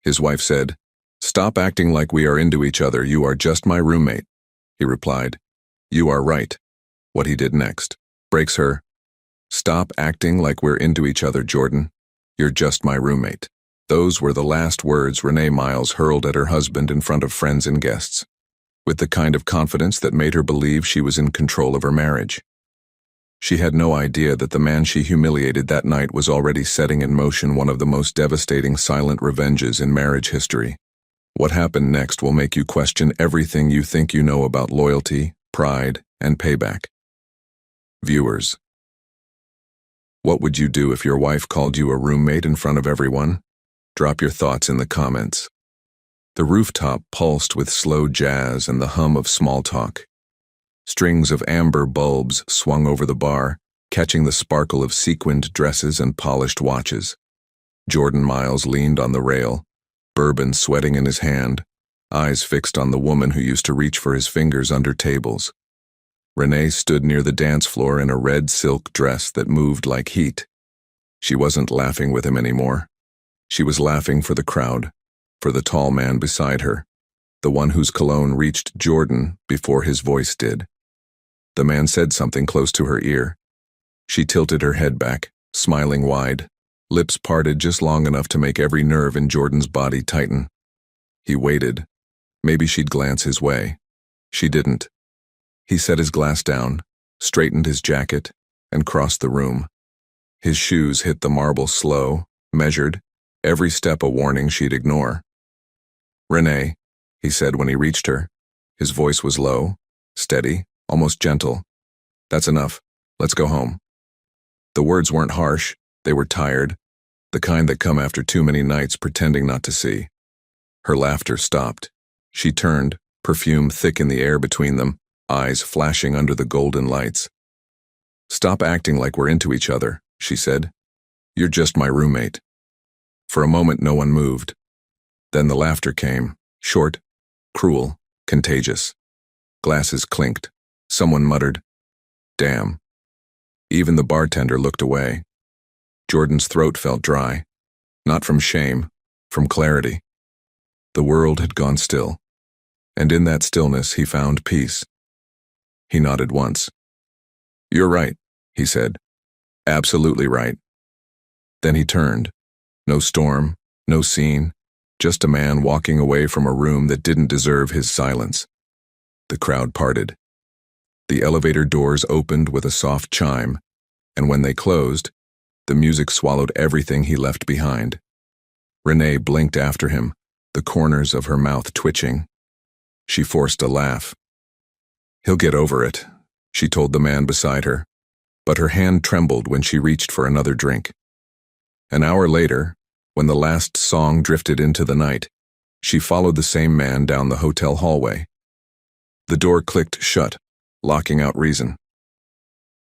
His wife said, "Stop acting like we are into each other. You are just my roommate." He replied, "You are right." What he did next breaks her. "Stop acting like we're into each other, Jordan. You're just my roommate." Those were the last words Renee Miles hurled at her husband in front of friends and guests, with the kind of confidence that made her believe she was in control of her marriage. She had no idea that the man she humiliated that night was already setting in motion one of the most devastating silent revenges in marriage history. What happened next will make you question everything you think you know about loyalty, pride, and payback. Viewers, what would you do if your wife called you a roommate in front of everyone? Drop your thoughts in the comments. The rooftop pulsed with slow jazz and the hum of small talk. Strings of amber bulbs swung over the bar, catching the sparkle of sequined dresses and polished watches. Jordan Miles leaned on the rail, bourbon sweating in his hand, eyes fixed on the woman who used to reach for his fingers under tables. Renee stood near the dance floor in a red silk dress that moved like heat. She wasn't laughing with him anymore. She was laughing for the crowd, for the tall man beside her, the one whose cologne reached Jordan before his voice did. The man said something close to her ear. She tilted her head back, smiling wide, lips parted just long enough to make every nerve in Jordan's body tighten. He waited. Maybe she'd glance his way. She didn't. He set his glass down, straightened his jacket, and crossed the room. His shoes hit the marble slow, measured, every step a warning she'd ignore. "Renee," he said when he reached her. His voice was low, steady, almost gentle. "That's enough. Let's go home." The words weren't harsh, they were tired, the kind that come after too many nights pretending not to see. Her laughter stopped. She turned, perfume thick in the air between them, eyes flashing under the golden lights. "Stop acting like we're into each other," she said. "You're just my roommate." For a moment no one moved. Then the laughter came, short, cruel, contagious. Glasses clinked. Someone muttered, "Damn." Even the bartender looked away. Jordan's throat felt dry, not from shame, from clarity. The world had gone still, and in that stillness he found peace. He nodded once. "You're right," he said. "Absolutely right." Then he turned. No storm, no scene, just a man walking away from a room that didn't deserve his silence. The crowd parted. The elevator doors opened with a soft chime, and when they closed, the music swallowed everything he left behind. Renee blinked after him, the corners of her mouth twitching. She forced a laugh. "He'll get over it," she told the man beside her, but her hand trembled when she reached for another drink. An hour later, when the last song drifted into the night, she followed the same man down the hotel hallway. The door clicked shut, locking out reason.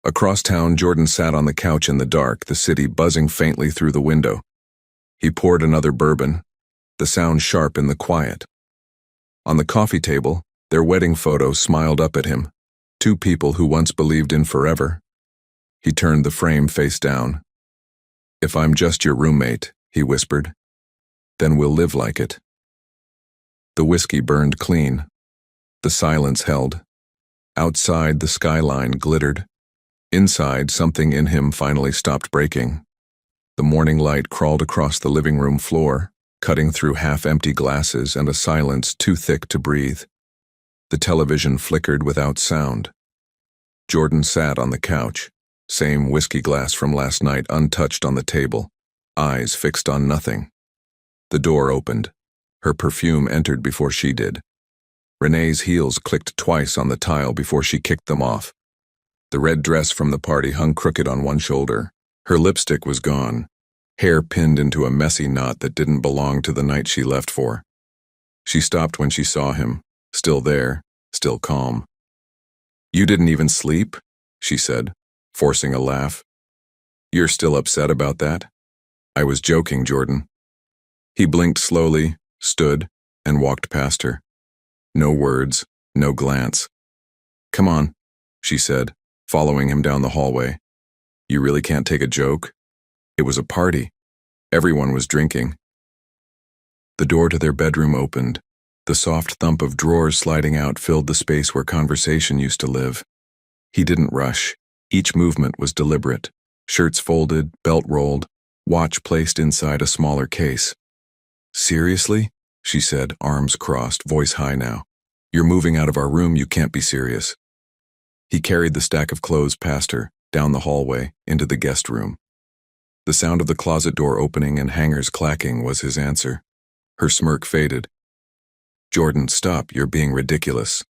Across town, Jordan sat on the couch in the dark, the city buzzing faintly through the window. He poured another bourbon, the sound sharp in the quiet. On the coffee table, their wedding photo smiled up at him, two people who once believed in forever. He turned the frame face down. "If I'm just your roommate," he whispered, "then we'll live like it." The whiskey burned clean. The silence held. Outside, the skyline glittered. Inside, something in him finally stopped breaking. The morning light crawled across the living room floor, cutting through half-empty glasses and a silence too thick to breathe. The television flickered without sound. Jordan sat on the couch, same whiskey glass from last night untouched on the table, eyes fixed on nothing. The door opened. Her perfume entered before she did. Renee's heels clicked twice on the tile before she kicked them off. The red dress from the party hung crooked on one shoulder. Her lipstick was gone, hair pinned into a messy knot that didn't belong to the night she left for. She stopped when she saw him, still there, still calm. "You didn't even sleep?" she said, forcing a laugh. "You're still upset about that?" "I was joking, Jordan." He blinked slowly, stood, and walked past her. No words, no glance. "Come on," she said, following him down the hallway. "You really can't take a joke?" It was a party. Everyone was drinking. The door to their bedroom opened. The soft thump of drawers sliding out filled the space where conversation used to live. He didn't rush. Each movement was deliberate. Shirts folded, belt rolled, watch placed inside a smaller case. "Seriously?" she said, arms crossed, voice high now. "You're moving out of our room, you can't be serious." He carried the stack of clothes past her, down the hallway, into the guest room. The sound of the closet door opening and hangers clacking was his answer. Her smirk faded. "Jordan, stop, you're being ridiculous."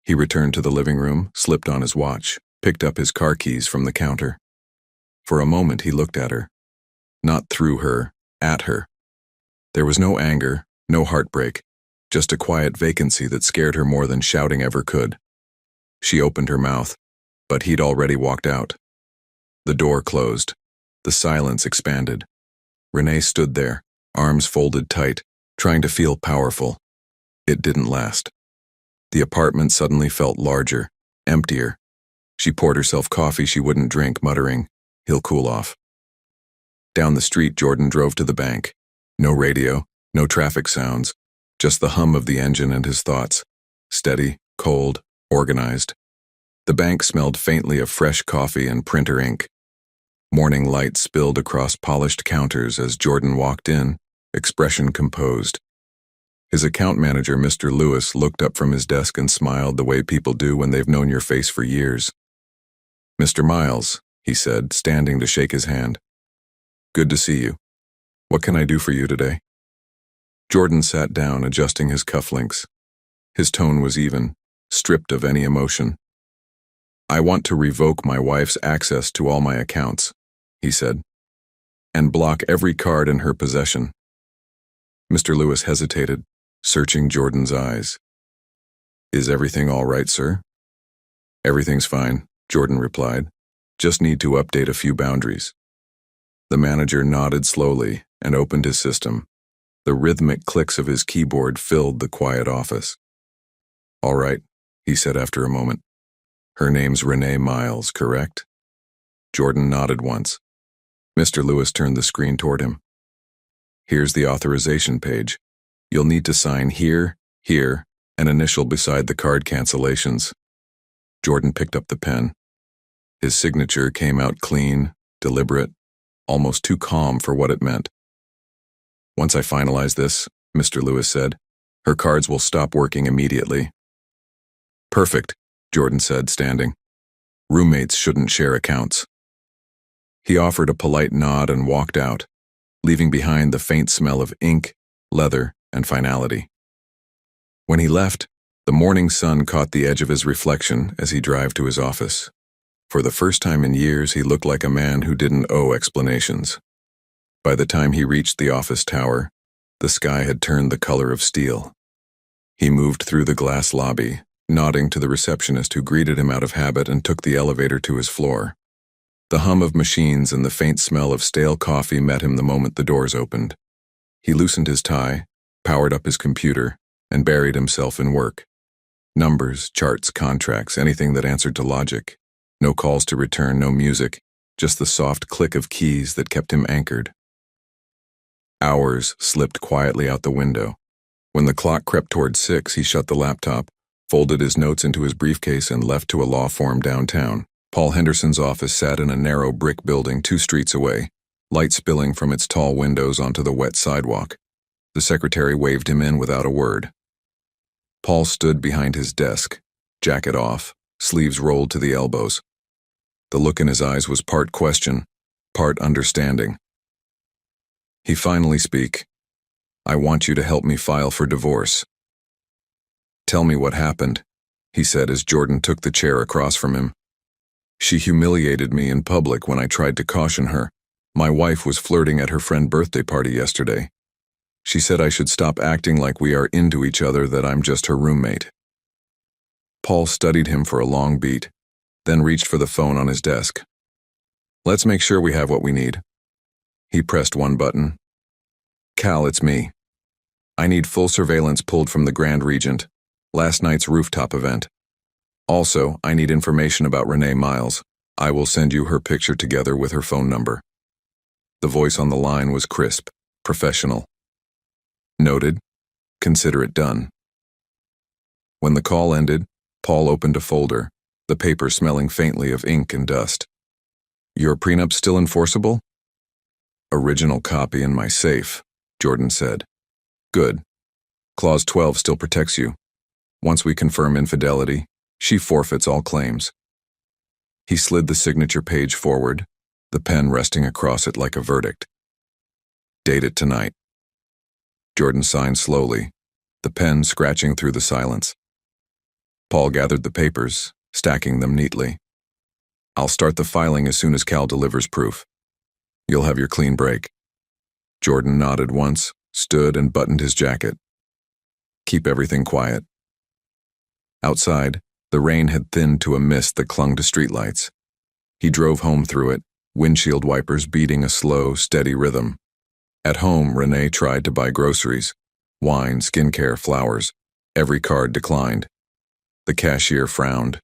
He returned to the living room, slipped on his watch, picked up his car keys from the counter. For a moment he looked at her. Not through her, at her. There was no anger, no heartbreak, just a quiet vacancy that scared her more than shouting ever could. She opened her mouth, but he'd already walked out. The door closed. The silence expanded. Renee stood there, arms folded tight, trying to feel powerful. It didn't last. The apartment suddenly felt larger, emptier. She poured herself coffee she wouldn't drink, muttering, "He'll cool off." Down the street, Jordan drove to the bank. No radio, no traffic sounds, just the hum of the engine and his thoughts. Steady, cold, organized. The bank smelled faintly of fresh coffee and printer ink. Morning light spilled across polished counters as Jordan walked in, expression composed. His account manager, Mr. Lewis, looked up from his desk and smiled the way people do when they've known your face for years. "Mr. Miles," he said, standing to shake his hand. "Good to see you. What can I do for you today?" Jordan sat down, adjusting his cufflinks. His tone was even, stripped of any emotion. "I want to revoke my wife's access to all my accounts," he said, "and block every card in her possession." Mr. Lewis hesitated, searching Jordan's eyes. "Is everything all right, sir?" "Everything's fine," Jordan replied. "Just need to update a few boundaries." The manager nodded slowly and opened his system. The rhythmic clicks of his keyboard filled the quiet office. "All right," he said after a moment. "Her name's Renee Miles, correct?" Jordan nodded once. Mr. Lewis turned the screen toward him. "Here's the authorization page. You'll need to sign here, here, and initial beside the card cancellations." Jordan picked up the pen. His signature came out clean, deliberate, almost too calm for what it meant. "Once I finalize this," Mr. Lewis said, "her cards will stop working immediately." "Perfect," Jordan said, standing. "Roommates shouldn't share accounts." He offered a polite nod and walked out, leaving behind the faint smell of ink, leather, and finality. When he left, the morning sun caught the edge of his reflection as he drove to his office. For the first time in years, he looked like a man who didn't owe explanations. By the time he reached the office tower, the sky had turned the color of steel. He moved through the glass lobby, nodding to the receptionist who greeted him out of habit and took the elevator to his floor. The hum of machines and the faint smell of stale coffee met him the moment the doors opened. He loosened his tie, powered up his computer, and buried himself in work. Numbers, charts, contracts, anything that answered to logic. No calls to return, no music, just the soft click of keys that kept him anchored. Hours slipped quietly out the window. When the clock crept toward 6, he shut the laptop, folded his notes into his briefcase, and left to a law firm downtown. Paul Henderson's office sat in a narrow brick building 2 streets away, light spilling from its tall windows onto the wet sidewalk. The secretary waved him in without a word. Paul stood behind his desk, jacket off, sleeves rolled to the elbows. The look in his eyes was part question, part understanding. He finally spoke. "I want you to help me file for divorce." "Tell me what happened," he said as Jordan took the chair across from him. "She humiliated me in public when I tried to caution her. My wife was flirting at her friend's birthday party yesterday. She said I should stop acting like we are into each other, that I'm just her roommate." Paul studied him for a long beat, then reached for the phone on his desk. "Let's make sure we have what we need." He pressed one button. "Cal, it's me. I need full surveillance pulled from the Grand Regent, last night's rooftop event. Also, I need information about Renee Miles. I will send you her picture together with her phone number." The voice on the line was crisp, professional. Noted. Consider it done. When the call ended, Paul opened a folder, the paper smelling faintly of ink and dust. Your prenup still enforceable? Original copy in my safe, Jordan said. Good. Clause 12 still protects you. Once we confirm infidelity, she forfeits all claims. He slid the signature page forward, the pen resting across it like a verdict. Date it tonight. Jordan signed slowly, the pen scratching through the silence. Paul gathered the papers, stacking them neatly. I'll start the filing as soon as Cal delivers proof. You'll have your clean break. Jordan nodded once, stood and buttoned his jacket. Keep everything quiet. Outside, the rain had thinned to a mist that clung to streetlights. He drove home through it, windshield wipers beating a slow, steady rhythm. At home, Renee tried to buy groceries, wine, skincare, flowers. Every card declined. The cashier frowned.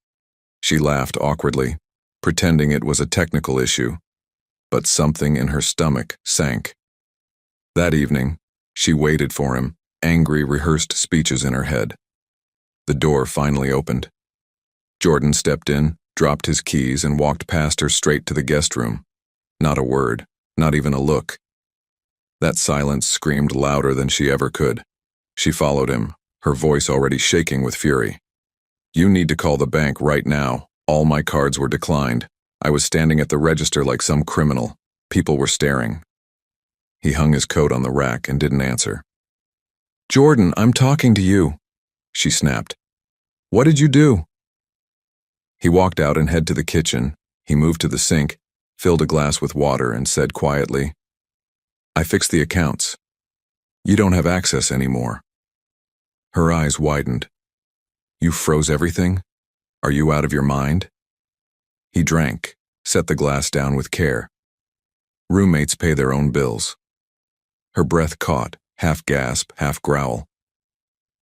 She laughed awkwardly, pretending it was a technical issue, but something in her stomach sank. That evening, she waited for him, angry, rehearsed speeches in her head. The door finally opened. Jordan stepped in, dropped his keys, and walked past her straight to the guest room. Not a word, not even a look. That silence screamed louder than she ever could. She followed him, her voice already shaking with fury. You need to call the bank right now. All my cards were declined. I was standing at the register like some criminal. People were staring. He hung his coat on the rack and didn't answer. Jordan, I'm talking to you, she snapped. What did you do? He walked out and headed to the kitchen. He moved to the sink, filled a glass with water, and said quietly, I fixed the accounts. You don't have access anymore. Her eyes widened. You froze everything? Are you out of your mind? He drank, set the glass down with care. Roommates pay their own bills. Her breath caught, half gasp, half growl.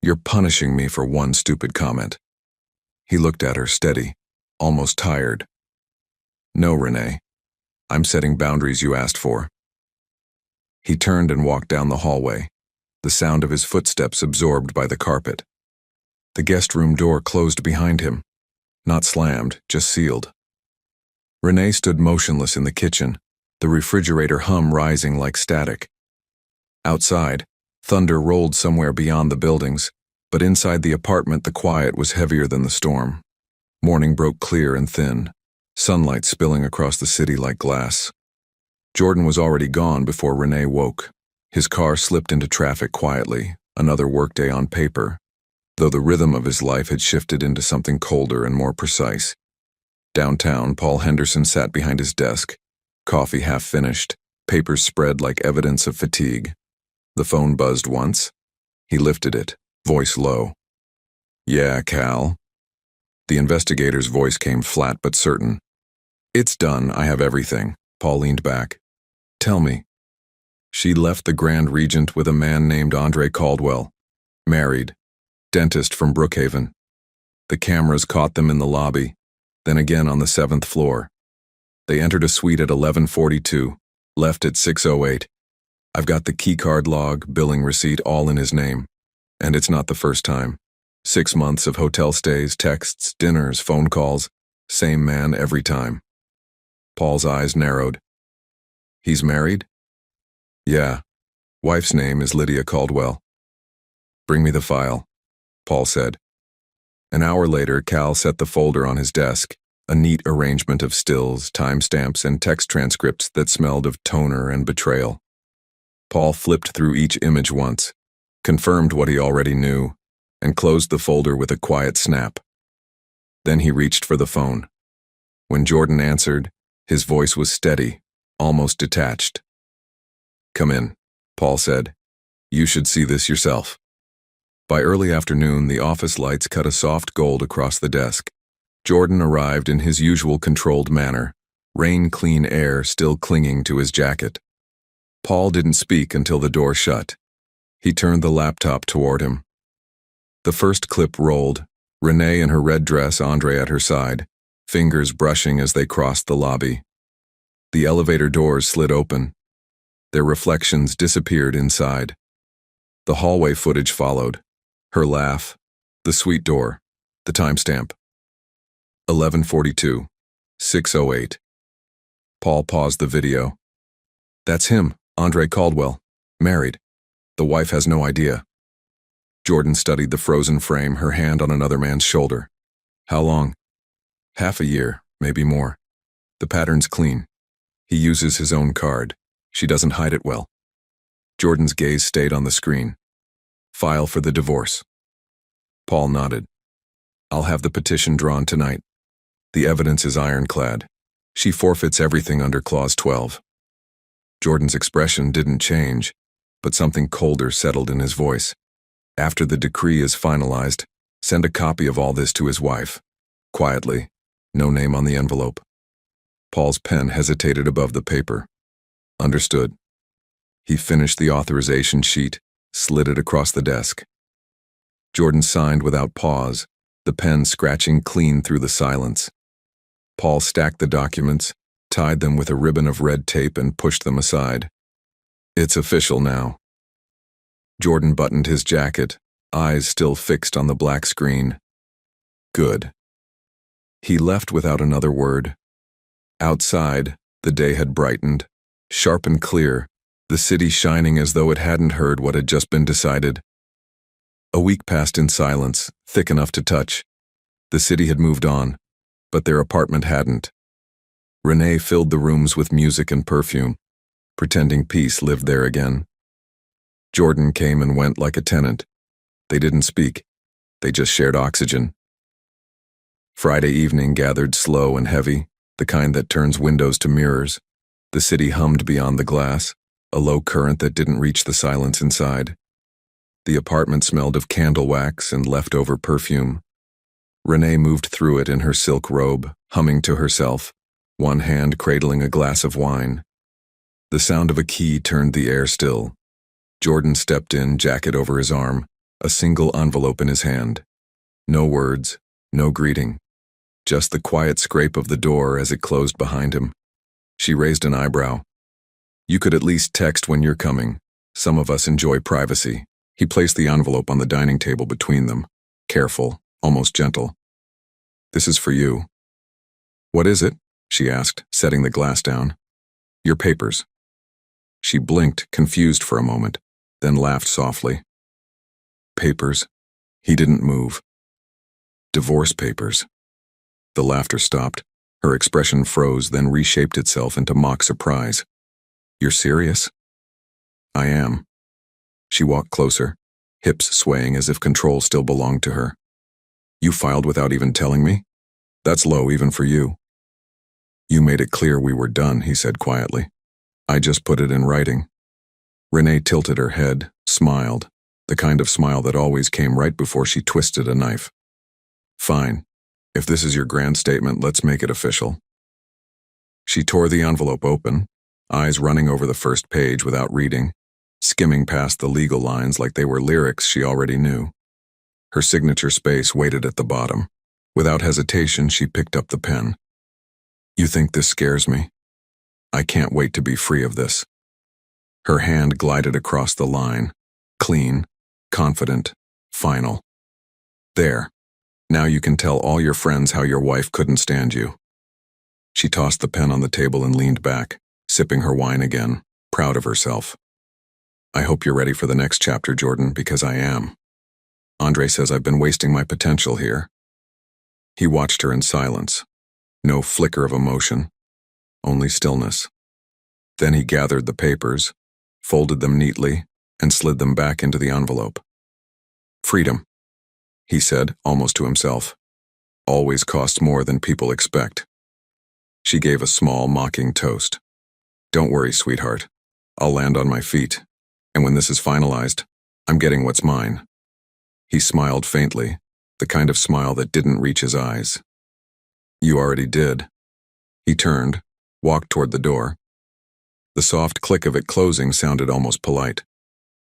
You're punishing me for one stupid comment. He looked at her steady, almost tired. No, Renee. I'm setting boundaries you asked for. He turned and walked down the hallway, the sound of his footsteps absorbed by the carpet. The guest room door closed behind him, not slammed, just sealed. Renee stood motionless in the kitchen, the refrigerator hum rising like static. Outside, thunder rolled somewhere beyond the buildings, but inside the apartment the quiet was heavier than the storm. Morning broke clear and thin, sunlight spilling across the city like glass. Jordan was already gone before Renee woke. His car slipped into traffic quietly, another workday on paper, though the rhythm of his life had shifted into something colder and more precise. Downtown, Paul Henderson sat behind his desk, coffee half finished, papers spread like evidence of fatigue. The phone buzzed once. He lifted it, voice low. Yeah, Cal. The investigator's voice came flat but certain. It's done, I have everything. Paul leaned back. Tell me. She left the Grand Regent with a man named Andre Caldwell. Married. Dentist from Brookhaven. The cameras caught them in the lobby, then again on the 7th floor. They entered a suite at 11:42, left at 6:08. I've got the keycard log, billing receipt, all in his name. And it's not the first time. 6 months of hotel stays, texts, dinners, phone calls. Same man every time. Paul's eyes narrowed. He's married? Yeah. Wife's name is Lydia Caldwell. Bring me the file, Paul said. An hour later, Cal set the folder on his desk, a neat arrangement of stills, timestamps, and text transcripts that smelled of toner and betrayal. Paul flipped through each image once, confirmed what he already knew, and closed the folder with a quiet snap. Then he reached for the phone. When Jordan answered, his voice was steady, almost detached. Come in, Paul said. You should see this yourself. By early afternoon, the office lights cut a soft gold across the desk. Jordan arrived in his usual controlled manner, rain-clean air still clinging to his jacket. Paul didn't speak until the door shut. He turned the laptop toward him. The first clip rolled, Renee in her red dress, Andre at her side, fingers brushing as they crossed the lobby. The elevator doors slid open. Their reflections disappeared inside. The hallway footage followed. Her laugh, the suite door, the timestamp. 11:42, 6:08. Paul paused the video. That's him, Andre Caldwell. Married. The wife has no idea. Jordan studied the frozen frame, her hand on another man's shoulder. How long? Half a year, maybe more. The pattern's clean. He uses his own card. She doesn't hide it well. Jordan's gaze stayed on the screen. File for the divorce. Paul nodded. I'll have the petition drawn tonight. The evidence is ironclad. She forfeits everything under Clause 12. Jordan's expression didn't change, but something colder settled in his voice. After the decree is finalized, send a copy of all this to his wife. Quietly, no name on the envelope. Paul's pen hesitated above the paper. Understood. He finished the authorization sheet, slid it across the desk. Jordan signed without pause, the pen scratching clean through the silence. Paul stacked the documents, tied them with a ribbon of red tape, and pushed them aside. It's official now. Jordan buttoned his jacket, eyes still fixed on the black screen. Good. He left without another word. Outside, the day had brightened, sharp and clear, the city shining as though it hadn't heard what had just been decided. A week passed in silence, thick enough to touch. The city had moved on, but their apartment hadn't. Renee filled the rooms with music and perfume, pretending peace lived there again. Jordan came and went like a tenant. They didn't speak. They just shared oxygen. Friday evening gathered slow and heavy, the kind that turns windows to mirrors. The city hummed beyond the glass, a low current that didn't reach the silence inside. The apartment smelled of candle wax and leftover perfume. Renee moved through it in her silk robe, humming to herself, one hand cradling a glass of wine. The sound of a key turned the air still. Jordan stepped in, jacket over his arm, a single envelope in his hand. No words, no greeting. Just the quiet scrape of the door as it closed behind him. She raised an eyebrow. You could at least text when you're coming. Some of us enjoy privacy. He placed the envelope on the dining table between them, careful, almost gentle. This is for you. What is it? She asked, setting the glass down. Your papers. She blinked, confused for a moment, then laughed softly. Papers? He didn't move. Divorce papers. The laughter stopped. Her expression froze, then reshaped itself into mock surprise. You're serious? I am. She walked closer, hips swaying as if control still belonged to her. You filed without even telling me? That's low even for you. You made it clear we were done, he said quietly. I just put it in writing. Renee tilted her head, smiled, the kind of smile that always came right before she twisted a knife. Fine. If this is your grand statement, let's make it official. She tore the envelope open, eyes running over the first page without reading, skimming past the legal lines like they were lyrics she already knew. Her signature space waited at the bottom. Without hesitation, she picked up the pen. You think this scares me? I can't wait to be free of this. Her hand glided across the line, clean, confident, final. There. Now you can tell all your friends how your wife couldn't stand you. She tossed the pen on the table and leaned back, sipping her wine again, proud of herself. I hope you're ready for the next chapter, Jordan, because I am. Andre says I've been wasting my potential here. He watched her in silence. No flicker of emotion, only stillness. Then he gathered the papers, folded them neatly, and slid them back into the envelope. Freedom, he said, almost to himself, always costs more than people expect. She gave a small, mocking toast. Don't worry, sweetheart. I'll land on my feet, and when this is finalized, I'm getting what's mine. He smiled faintly, the kind of smile that didn't reach his eyes. You already did. He turned, walked toward the door. The soft click of it closing sounded almost polite.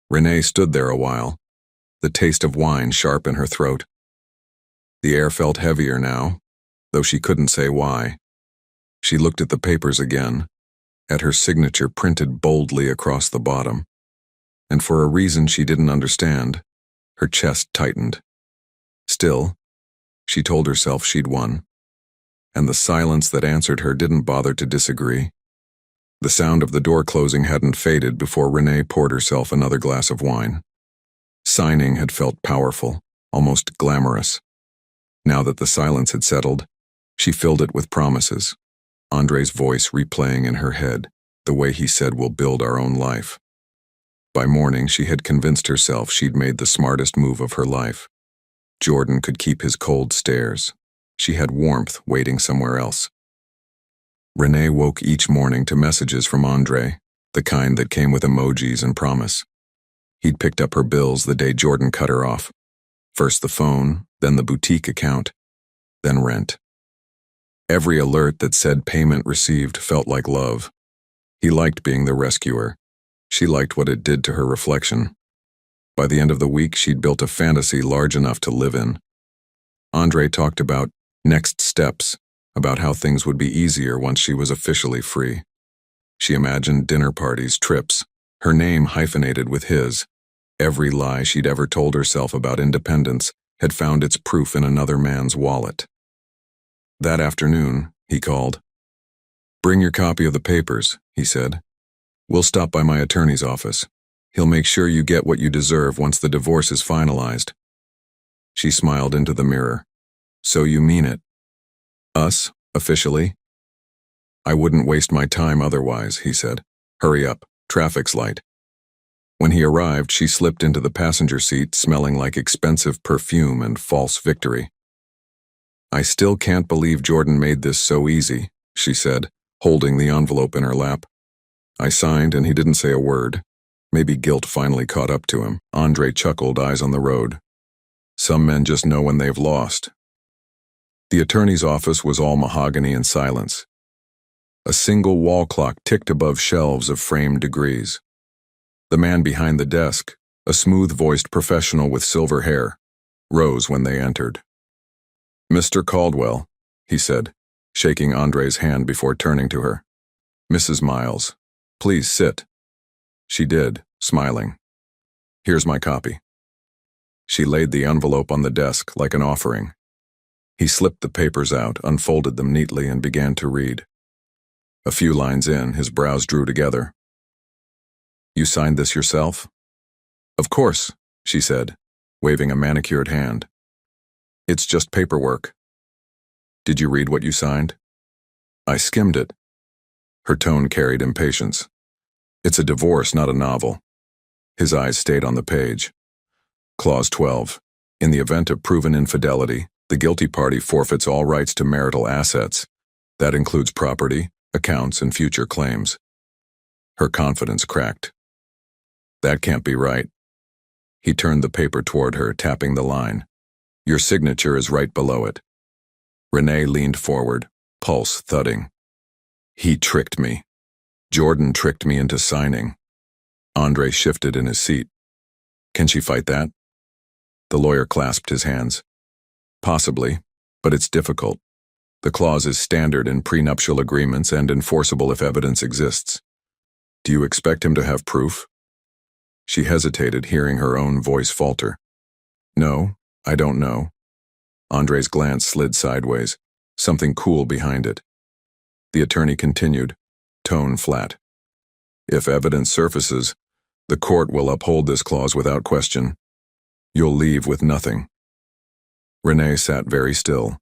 Renee stood there a while, the taste of wine sharp in her throat. The air felt heavier now, though she couldn't say why. She looked at the papers again, at her signature printed boldly across the bottom. and for a reason she didn't understand, her chest tightened. Still, she told herself she'd won, and the silence that answered her didn't bother to disagree. The sound of the door closing hadn't faded before Renee poured herself another glass of wine. Signing had felt powerful, almost glamorous. Now that the silence had settled, she filled it with promises, Andre's voice replaying in her head, the way he said we'll build our own life. By morning, she had convinced herself she'd made the smartest move of her life. Jordan could keep his cold stares. She had warmth waiting somewhere else. Renee woke each morning to messages from Andre, the kind that came with emojis and promise. He'd picked up her bills the day Jordan cut her off. First the phone, then the boutique account, then rent. Every alert that said payment received felt like love. He liked being the rescuer. She liked what it did to her reflection. By the end of the week, she'd built a fantasy large enough to live in. Andre talked about next steps, about how things would be easier once she was officially free. She imagined dinner parties, trips, her name hyphenated with his. Every lie she'd ever told herself about independence had found its proof in another man's wallet. That afternoon, he called. "Bring your copy of the papers," he said. "We'll stop by my attorney's office. He'll make sure you get what you deserve once the divorce is finalized." She smiled into the mirror. "So you mean it? Us, officially?" "I wouldn't waste my time otherwise," he said. "Hurry up, traffic's light." When he arrived, she slipped into the passenger seat, smelling like expensive perfume and false victory. "I still can't believe Jordan made this so easy," she said, holding the envelope in her lap. "I signed and he didn't say a word. Maybe guilt finally caught up to him." Andre chuckled, eyes on the road. "Some men just know when they've lost." The attorney's office was all mahogany and silence. A single wall clock ticked above shelves of framed degrees. The man behind the desk, a smooth-voiced professional with silver hair, rose when they entered. "Mr. Caldwell," he said, shaking Andre's hand before turning to her. "Mrs. Miles, please sit." She did, smiling. "Here's my copy." She laid the envelope on the desk like an offering. He slipped the papers out, unfolded them neatly, and began to read. A few lines in, his brows drew together. "You signed this yourself?" "Of course," she said, waving a manicured hand. "It's just paperwork." "Did you read what you signed?" "I skimmed it." Her tone carried impatience. "It's a divorce, not a novel." His eyes stayed on the page. Clause 12. In the event of proven infidelity, the guilty party forfeits all rights to marital assets. That includes property, accounts, and future claims. Her confidence cracked. "That can't be right." He turned the paper toward her, tapping the line. "Your signature is right below it." Renee leaned forward, pulse thudding. "He tricked me. Jordan tricked me into signing." Andre shifted in his seat. "Can she fight that?" The lawyer clasped his hands. "Possibly, but it's difficult. The clause is standard in prenuptial agreements and enforceable if evidence exists." "Do you expect him to have proof?" She hesitated, hearing her own voice falter. "No, I don't know." Andre's glance slid sideways, something cool behind it. The attorney continued, tone flat. "If evidence surfaces, the court will uphold this clause without question. You'll leave with nothing." Renee sat very still.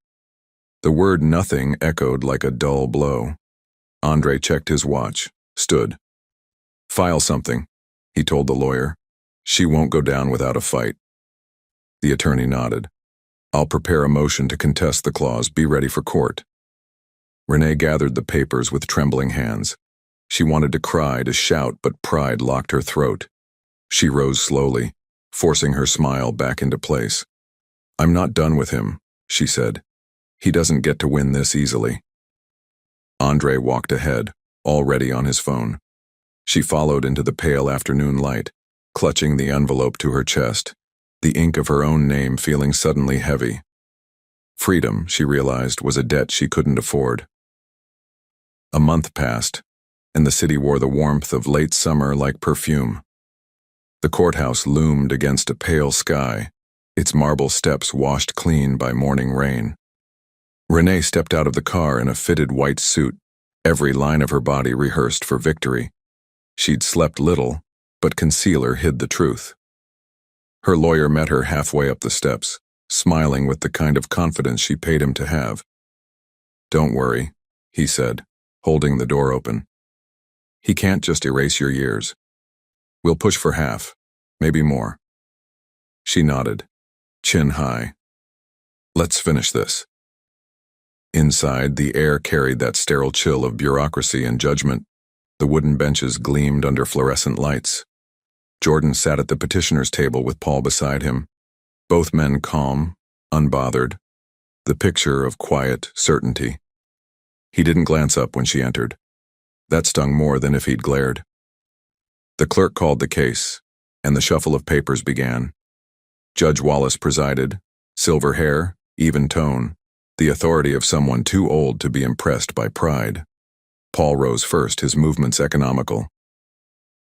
The word nothing echoed like a dull blow. Andre checked his watch, stood. "File something," he told the lawyer. "She won't go down without a fight." The attorney nodded. "I'll prepare a motion to contest the clause. Be ready for court." Renee gathered the papers with trembling hands. She wanted to cry, to shout, but pride locked her throat. She rose slowly, forcing her smile back into place. "I'm not done with him," she said. "He doesn't get to win this easily." Andre walked ahead, already on his phone. She followed into the pale afternoon light, clutching the envelope to her chest, the ink of her own name feeling suddenly heavy. Freedom, she realized, was a debt she couldn't afford. A month passed, and the city wore the warmth of late summer like perfume. The courthouse loomed against a pale sky, its marble steps washed clean by morning rain. Renee stepped out of the car in a fitted white suit, every line of her body rehearsed for victory. She'd slept little, but concealer hid the truth. Her lawyer met her halfway up the steps, smiling with the kind of confidence she paid him to have. "Don't worry," he said, holding the door open. "He can't just erase your years. We'll push for half, maybe more." She nodded, chin high. "Let's finish this." Inside, the air carried that sterile chill of bureaucracy and judgment. The wooden benches gleamed under fluorescent lights. Jordan sat at the petitioner's table with Paul beside him, both men calm, unbothered, the picture of quiet certainty. He didn't glance up when she entered. That stung more than if he'd glared. The clerk called the case, and the shuffle of papers began. Judge Wallace presided, silver hair, even tone, the authority of someone too old to be impressed by pride. Paul rose first, his movements economical.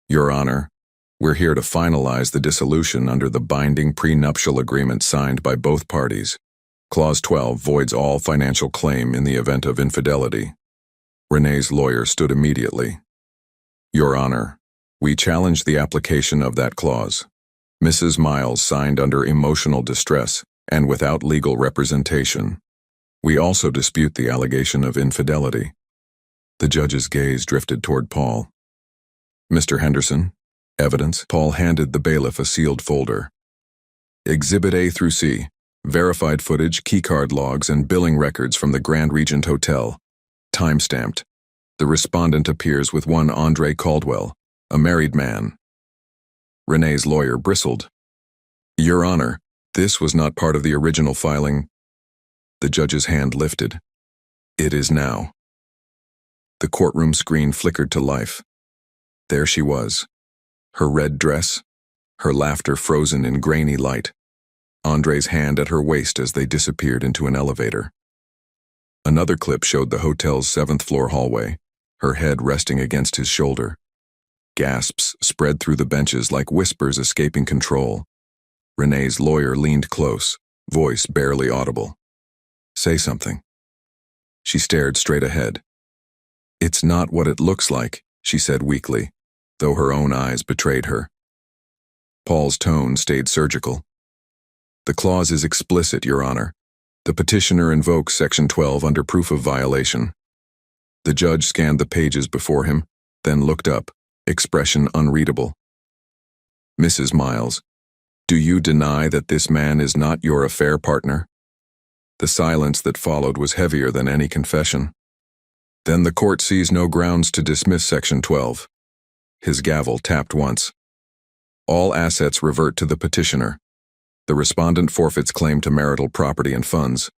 "Your Honor, we're here to finalize the dissolution under the binding prenuptial agreement signed by both parties. Clause 12 voids all financial claim in the event of infidelity." Renee's lawyer stood immediately. "Your Honor, we challenge the application of that clause. Mrs. Miles signed under emotional distress and without legal representation. We also dispute the allegation of infidelity." The judge's gaze drifted toward Paul. "Mr. Henderson, evidence." Paul handed the bailiff a sealed folder. "Exhibit A through C, verified footage, keycard logs, and billing records from the Grand Regent Hotel. Time-stamped. The respondent appears with one Andre Caldwell, a married man." Renee's lawyer bristled. "Your Honor, this was not part of the original filing." The judge's hand lifted. "It is now." The courtroom screen flickered to life. There she was, her red dress, her laughter frozen in grainy light, Andre's hand at her waist as they disappeared into an elevator. Another clip showed the hotel's 7th-floor hallway, her head resting against his shoulder. Gasps spread through the benches like whispers escaping control. Renee's lawyer leaned close, voice barely audible. "Say something." She stared straight ahead. "It's not what it looks like," she said weakly, though her own eyes betrayed her. Paul's tone stayed surgical. "The clause is explicit, Your Honor. The petitioner invokes Section 12 under proof of violation." The judge scanned the pages before him, then looked up, expression unreadable. "Mrs. Miles, do you deny that this man is not your affair partner?" The silence that followed was heavier than any confession. "Then the court sees no grounds to dismiss Section 12. His gavel tapped once. "All assets revert to the petitioner. The respondent forfeits claim to marital property and funds.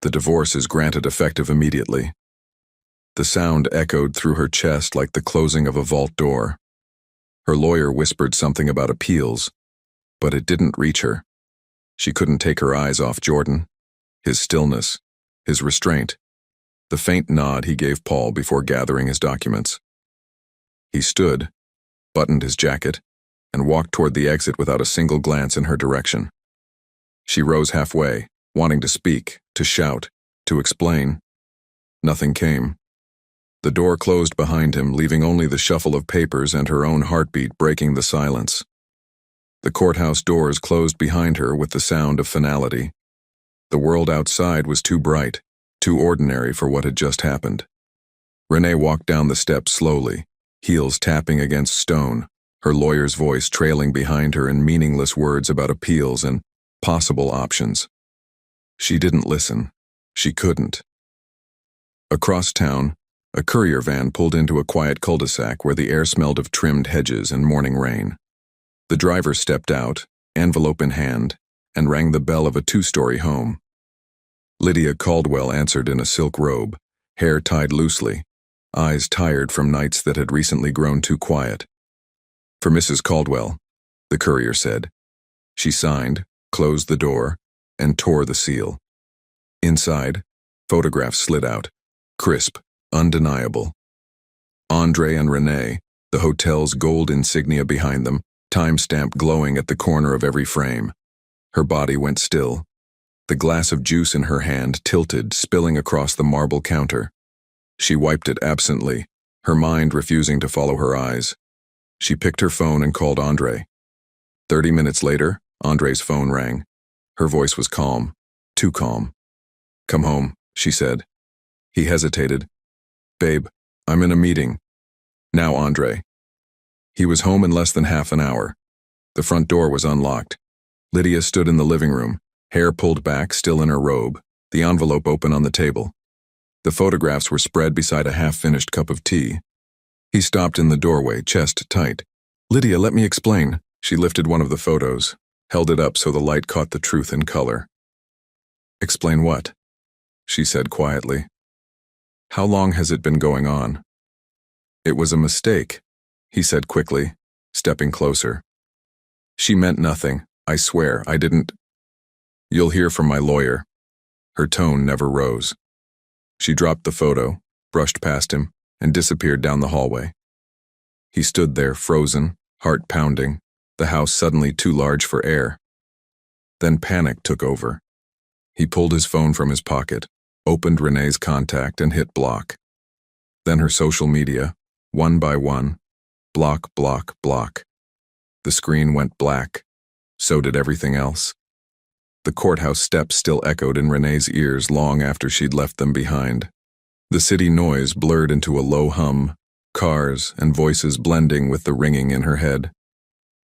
The divorce is granted effective immediately." The sound echoed through her chest like the closing of a vault door. Her lawyer whispered something about appeals, but it didn't reach her. She couldn't take her eyes off Jordan, his stillness, his restraint, the faint nod he gave Paul before gathering his documents. He stood, buttoned his jacket, and walked toward the exit without a single glance in her direction. She rose halfway, wanting to speak, to shout, to explain. Nothing came. The door closed behind him, leaving only the shuffle of papers and her own heartbeat breaking the silence. The courthouse doors closed behind her with the sound of finality. The world outside was too bright, too ordinary for what had just happened. Renee walked down the steps slowly, heels tapping against stone, her lawyer's voice trailing behind her in meaningless words about appeals and possible options. She didn't listen. She couldn't. Across town, a courier van pulled into a quiet cul-de-sac where the air smelled of trimmed hedges and morning rain. The driver stepped out, envelope in hand, and rang the bell of a 2-story home. Lydia Caldwell answered in a silk robe, hair tied loosely, eyes tired from nights that had recently grown too quiet. "For Mrs. Caldwell," the courier said. She signed, closed the door, and tore the seal. Inside, photographs slid out, crisp, undeniable. Andre and Renee, the hotel's gold insignia behind them, timestamp glowing at the corner of every frame. Her body went still. The glass of juice in her hand tilted, spilling across the marble counter. She wiped it absently, her mind refusing to follow her eyes. She picked her phone and called Andre. 30 minutes later, Andre's phone rang. Her voice was calm, too calm. "Come home," she said. He hesitated. "Babe, I'm in a meeting." "Now, Andre." He was home in less than half an hour. The front door was unlocked. Lydia stood in the living room, hair pulled back, still in her robe, the envelope open on the table. The photographs were spread beside a half-finished cup of tea. He stopped in the doorway, chest tight. "Lydia, let me explain." She lifted one of the photos, held it up so the light caught the truth in color. "Explain what?" she said quietly. "How long has it been going on?" "It was a mistake," he said quickly, stepping closer. "She meant nothing. I swear, I didn't." "You'll hear from my lawyer." Her tone never rose. She dropped the photo, brushed past him, and disappeared down the hallway. He stood there, frozen, heart pounding, the house suddenly too large for air. Then panic took over. He pulled his phone from his pocket, opened Renee's contact, and hit block. Then her social media, one by one, block, block, block. The screen went black. So did everything else. The courthouse steps still echoed in Renee's ears long after she'd left them behind. The city noise blurred into a low hum, cars and voices blending with the ringing in her head.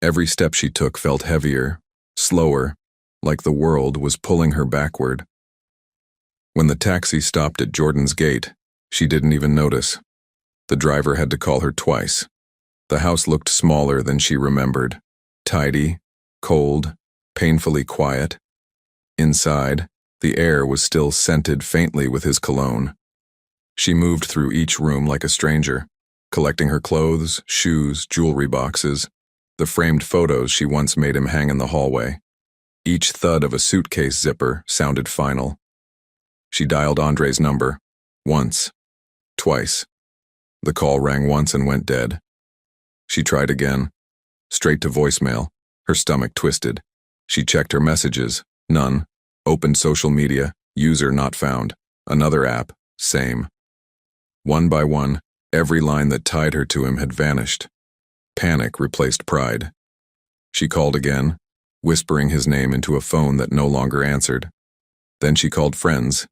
Every step she took felt heavier, slower, like the world was pulling her backward. When the taxi stopped at Jordan's gate, she didn't even notice. The driver had to call her twice. The house looked smaller than she remembered. Tidy, cold, painfully quiet. Inside, the air was still scented faintly with his cologne. She moved through each room like a stranger, collecting her clothes, shoes, jewelry boxes, the framed photos she once made him hang in the hallway. Each thud of a suitcase zipper sounded final. She dialed Andre's number, once, twice. The call rang once and went dead. She tried again, straight to voicemail, her stomach twisted. She checked her messages, none. Opened social media, user not found. Another app, same. One by one, every line that tied her to him had vanished. Panic replaced pride. She called again, whispering his name into a phone that no longer answered. Then she called friends,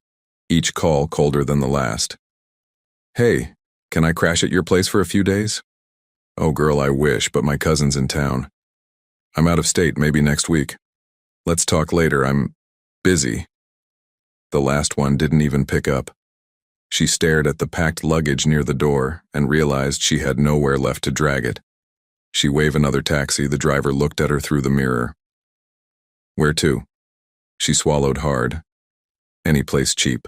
each call colder than the last. "Hey, can I crash at your place for a few days?" "Oh girl, I wish, but my cousin's in town." "I'm out of state, maybe next week." "Let's talk later, I'm busy." The last one didn't even pick up. She stared at the packed luggage near the door and realized she had nowhere left to drag it. She waved another taxi. The driver looked at her through the mirror. "Where to?" She swallowed hard. "Any place cheap."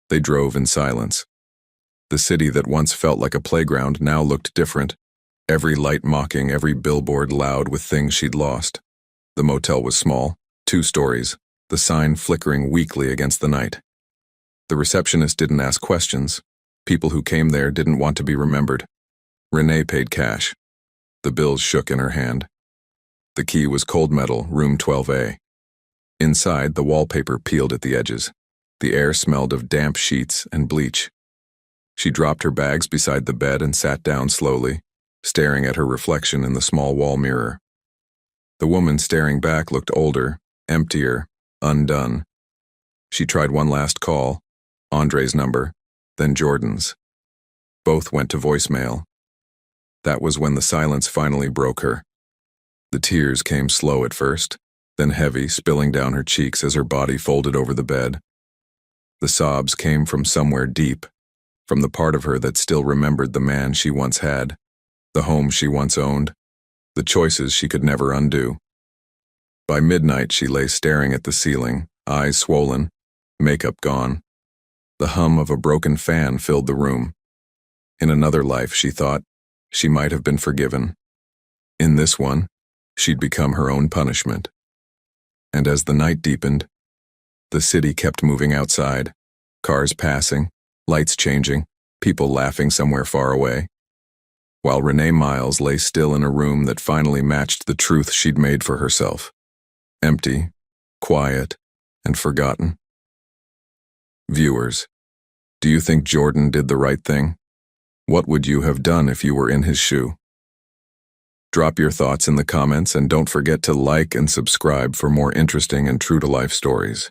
They drove in silence. The city that once felt like a playground now looked different. Every light mocking, every billboard loud with things she'd lost. The motel was small, 2 stories, the sign flickering weakly against the night. The receptionist didn't ask questions. People who came there didn't want to be remembered. Renee paid cash. The bills shook in her hand. The key was cold metal, room 12A. Inside, the wallpaper peeled at the edges. The air smelled of damp sheets and bleach. She dropped her bags beside the bed and sat down slowly, staring at her reflection in the small wall mirror. The woman staring back looked older, emptier, undone. She tried one last call, Andre's number, then Jordan's. Both went to voicemail. That was when the silence finally broke her. The tears came slow at first, then heavy, spilling down her cheeks as her body folded over the bed. The sobs came from somewhere deep, from the part of her that still remembered the man she once had, the home she once owned, the choices she could never undo. By midnight, she lay staring at the ceiling, eyes swollen, makeup gone. The hum of a broken fan filled the room. In another life, she thought, she might have been forgiven. In this one, she'd become her own punishment. And as the night deepened, the city kept moving outside, cars passing, lights changing, people laughing somewhere far away. while Renee Miles lay still in a room that finally matched the truth she'd made for herself. Empty, quiet, and forgotten. Viewers, do you think Jordan did the right thing? What would you have done if you were in his shoe? Drop your thoughts in the comments and don't forget to like and subscribe for more interesting and true-to-life stories.